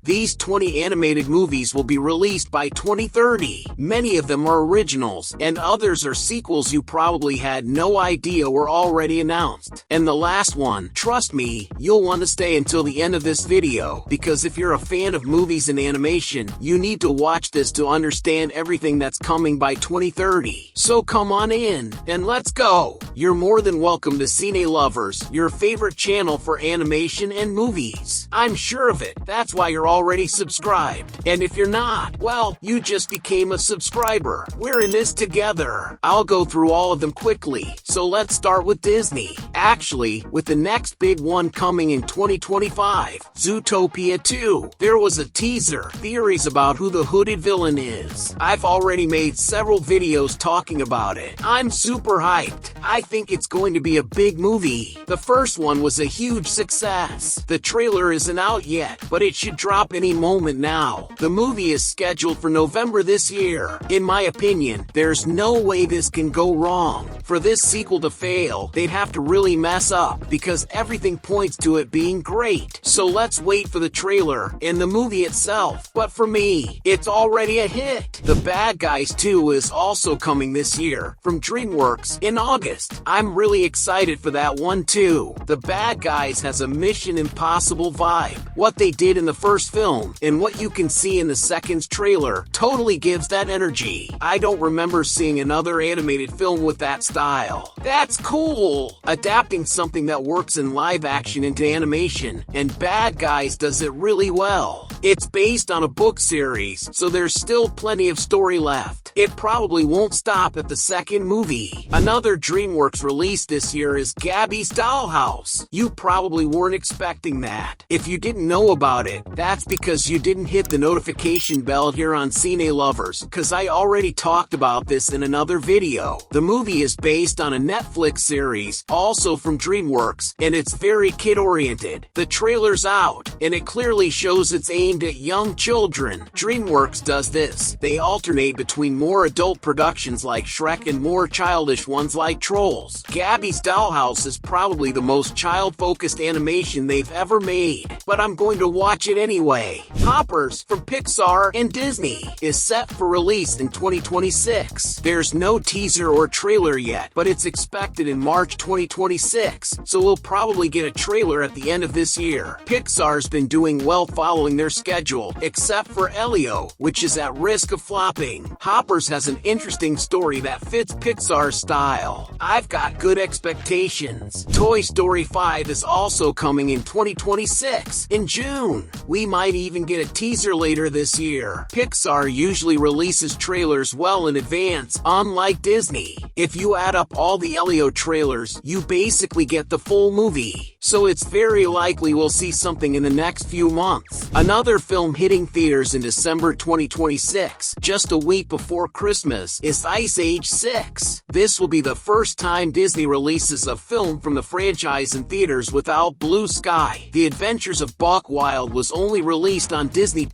These 20 animated movies will be released by 2030. Many of them are originals, and others are sequels you probably had no idea were already announced. And the last one, trust me, you'll want to stay until the end of this video, because if you're a fan of movies and animation, you need to watch this to understand everything that's coming by 2030. So come on in, and let's go! You're more than welcome to Cine Lovers, your favorite channel for animation and movies. I'm sure of it, that's why you're already subscribed. And if you're not, well, you just became a subscriber. We're in this together. I'll go through all of them quickly, so let's start with Disney. Actually, with the next big one coming in 2025, Zootopia 2. There was a teaser, theories about who the hooded villain is. I've already made several videos talking about it. I'm super hyped. I think it's going to be a big movie. The first one was a huge success. The trailer isn't out yet, but it should drop any moment now. The movie is scheduled for November this year. In my opinion, there's no way this can go wrong. For this sequel to fail, they'd have to really mess up, because everything points to it being great. So let's wait for the trailer and the movie itself. But for me, it's already a hit. The Bad Guys 2 is also coming this year, from DreamWorks, in August. I'm really excited for that one too. The Bad Guys has a Mission Impossible vibe. What they did in the first film, and what you can see in the second's trailer, totally gives that energy. I don't remember seeing another animated film with that style. That's cool! Adapting something that works in live action into animation, and Bad Guys does it really well. It's based on a book series, so there's still plenty of story left. It probably won't stop at the second movie. Another DreamWorks release this year is Gabbys Dollhouse. You probably weren't expecting that. If you didn't know about it, that's because you didn't hit the notification bell here on Cine Lovers, cause I already talked about this in another video. The movie is based on a Netflix series, also from DreamWorks, and it's very kid-oriented. The trailer's out, and it clearly shows it's aimed at young children. DreamWorks does this. They alternate between more adult productions like Shrek and more childish ones like Trolls. Gabbys Dollhouse is probably the most child-focused animation they've ever made, but I'm going to watch it anyway. Hoppers from Pixar and Disney is set for release in 2026. There's no teaser or trailer yet, but it's expected in March 2026, so we'll probably get a trailer at the end of this year. Pixar's been doing well following their schedule, except for Elio, which is at risk of flopping. Hoppers has an interesting story that fits Pixar's style. I've got good expectations. Toy Story 5 is also coming in 2026, in June. We might even get a teaser later this year. Pixar usually releases trailers well in advance, unlike Disney. If you add up all the Elio trailers, you basically get the full movie. So it's very likely we'll see something in the next few months. Another film hitting theaters in December 2026, just a week before Christmas, is Ice Age 6. This will be the first time Disney releases a film from the franchise in theaters without Blue Sky. The Adventures of Buck Wild was only released on Disney+,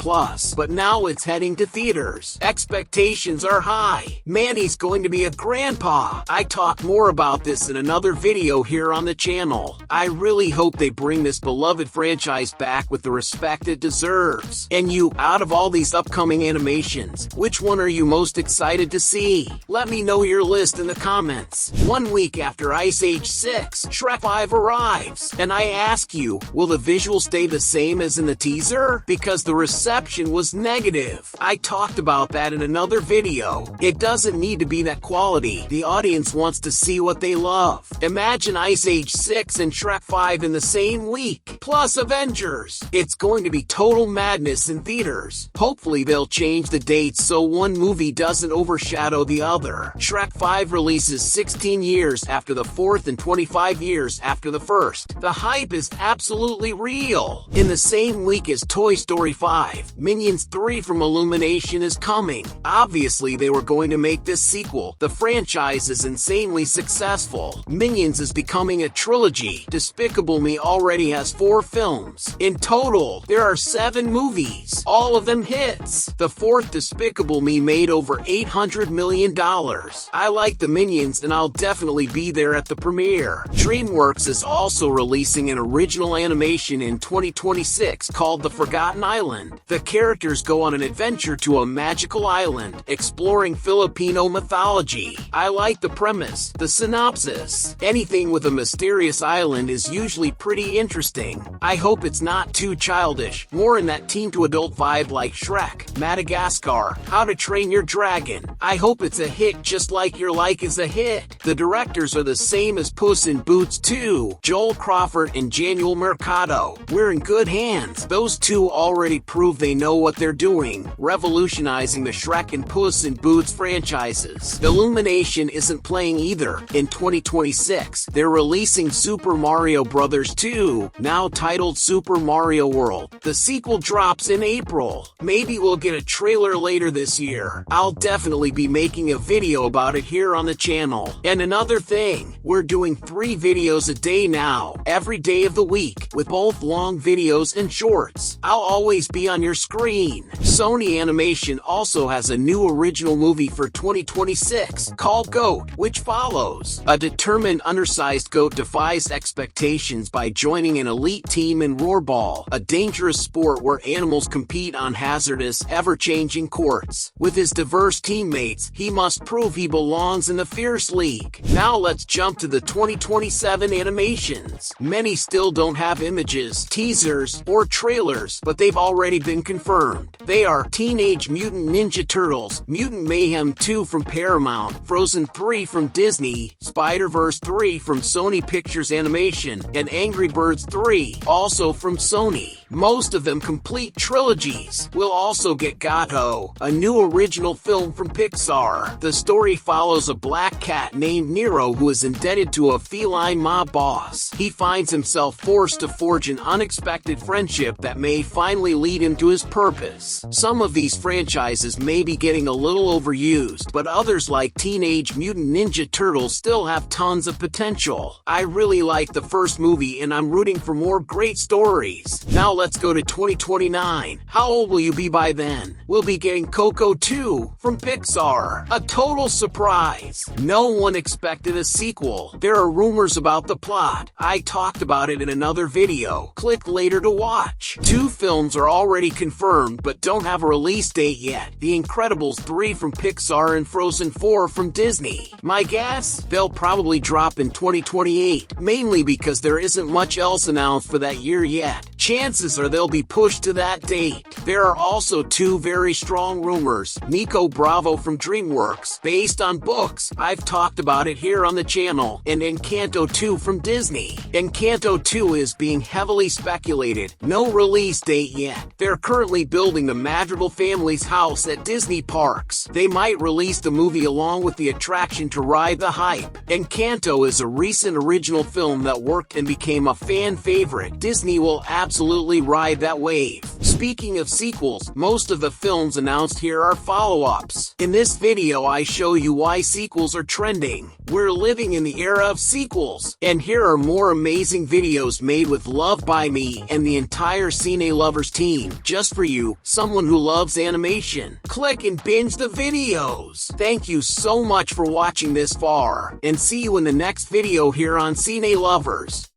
but now it's heading to theaters. Expectations are high. Manny's going to be a grandpa. I talk more about this in another video here on the channel. I really hope they bring this beloved franchise back with the respect it deserves. And you, out of all these upcoming animations, which one are you most excited to see? Let me know your list in the comments. 1 week after Ice Age 6, Shrek V arrives, and I ask you, will the visuals stay the same as in the teaser? Because the reception was negative. I talked about that in another video. It doesn't need to be that quality. The audience wants to see what they love. Imagine Ice Age 6 and Shrek V in the same week, plus Avengers. It's going to be total madness in theaters. Hopefully they'll change the dates so one movie doesn't overshadow the other. Shrek V releases 16 years after the fourth and 25 years after the first. The hype is absolutely real. In the same week as Toy Story 5, Minions 3 from Illumination is coming. Obviously they were going to make this sequel. The franchise is insanely successful. Minions is becoming a trilogy. Despicable Despicable Me already has 4 films. In total, there are 7 movies, all of them hits. The 4th Despicable Me made over $800 million. I like the Minions and I'll definitely be there at the premiere. DreamWorks is also releasing an original animation in 2026 called The Forgotten Island. The characters go on an adventure to a magical island, exploring Filipino mythology. I like the premise, the synopsis. Anything with a mysterious island is usually pretty interesting. I hope it's not too childish, more in that teen to adult vibe like Shrek, Madagascar, How to Train Your Dragon. I hope it's a hit just like Your Like is a hit. The directors are the same as Puss in Boots 2, Joel Crawford and Januel Mercado. We're in good hands. Those two already prove they know what they're doing, revolutionizing the Shrek and Puss in Boots franchises. Illumination isn't playing either. In 2026, they're releasing Super Mario Bros. 2, now titled Super Mario World. The sequel drops in April. Maybe we'll get a trailer later this year. I'll definitely be making a video about it here on the channel. And another thing, we're doing 3 videos a day now, every day of the week, with both long videos and shorts. I'll always be on your screen. Sony Animation also has a new original movie for 2026 called Goat, which follows. A determined undersized goat defies expectations by joining an elite team in Roarball, a dangerous sport where animals compete on hazardous, ever-changing courts. With his diverse teammates, he must prove he belongs in the Fierce League. Now let's jump to the 2027 animations. Many still don't have images, teasers, or trailers, but they've already been confirmed. They are Teenage Mutant Ninja Turtles, Mutant Mayhem 2 from Paramount, Frozen 3 from Disney, Spider-Verse 3 from Sony Pictures Animation, and Angry Birds 3, also from Sony. Most of them complete trilogies. We'll also get Gato, a new original film from Pixar. The story follows a black cat named Nero who is indebted to a feline mob boss. He finds himself forced to forge an unexpected friendship that may finally lead him to his purpose. Some of these franchises may be getting a little overused, but others like Teenage Mutant Ninja Turtles still have tons of potential. I really like the first movie and I'm rooting for more great stories. Now let's go to 2029. How old will you be by then? We'll be getting Coco 2 from Pixar. A total surprise. No one expected a sequel. There are rumors about the plot. I talked about it in another video. Click later to watch. 2 films are already confirmed but don't have a release date yet. The Incredibles 3 from Pixar and Frozen 4 from Disney. My guess? They'll probably drop in 2028, mainly because there isn't much else announced for that year yet. Chances are they'll be pushed to that date. There are also 2 very strong rumors. Nico Bravo from DreamWorks, based on books. I've talked about it here on the channel. And Encanto 2 from Disney. Encanto 2 is being heavily speculated. No release date yet. They're currently building the Madrigal family's house at Disney parks. They might release the movie along with the attraction to ride the hype. Encanto is a recent original film that worked and became a fan favorite. Disney will absolutely ride that wave. Speaking of sequels, most of the films announced here are follow-ups. In this video I show you why sequels are trending. We're living in the era of sequels. And here are more amazing videos made with love by me and the entire Cine Lovers team. Just for you, someone who loves animation. Click and binge the videos. Thank you so much for watching this far. And see you in the next video here on Cine Lovers.